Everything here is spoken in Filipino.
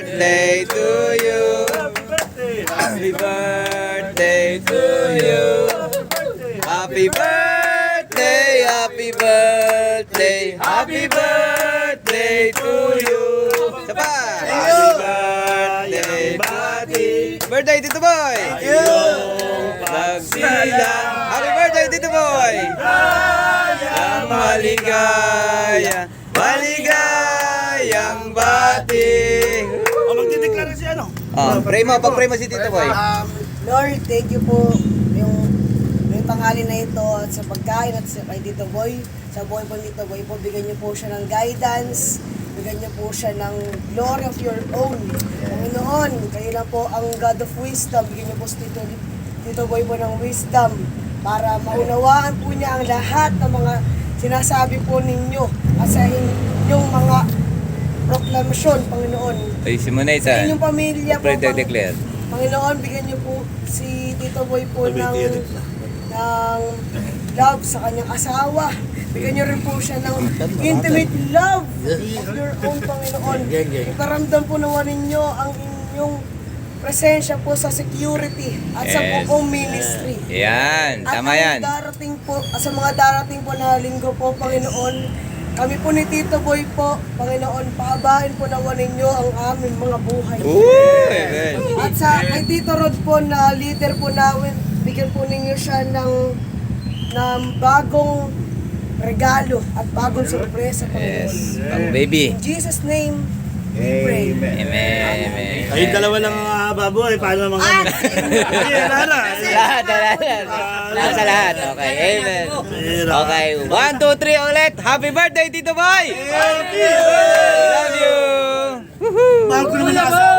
birthday to you. Happy birthday to you. Happy birthday, happy birthday, happy birthday to you. Sapa! Happy birthday, buddy. Birthday, Tito Boy. Pagsila. Happy birthday, Tito Boy. Ang maligaya, maligayang bati. O, magdideklara si ano? Pray mo, pag-pray mo si Tito Boy. Lord, thank you po yung tanghali na ito at sa pagkain at sa kay Tito Boy. Sa buhay po ni Tito Boy po, bigyan niyo po siya ng guidance, bigyan niyo po siya ng glory of your own. Panginoon, kayo na po ang God of wisdom. Bigyan niyo po si Tito Boy po ng wisdom para maunawaan po niya ang lahat ng mga sinasabi po ninyo at sa inyong mga proklamasyon, Panginoon. Ay, si Monay Sa inyong pamilya po, pray to declare. Panginoon, bigyan niyo po si Tito Boy po ng love sa kanyang asawa. Bigyan niyo rin po siya ng intimate love of your own, Panginoon. Iparamdam po naman ninyo ang inyong presensya po sa security at sa Yes. buong ministry. Yan, At tama ang yan. darating po, sa mga darating po na linggo po, Panginoon, kami po ni Tito Boy po, Panginoon, pahabain po naman ninyo ang aming mga buhay. Amen. At sa kay Tito Rod po na leader po namin, bigyan po ninyo siya ng bagong regalo at bagong sorpresa, Panginoon. Yes, pang baby. In Jesus' name, we pray. Amen, amen. Kayong dalawa lang baboy, paano naman kami? Hindi, wala na. Lahat, lahat. Lahat sa lahat. Okay, amen. Okay, 1, 2, 3 ulit. Happy birthday, Tito Boy! Thank you! Love you! Mahal ko naman yung asawa.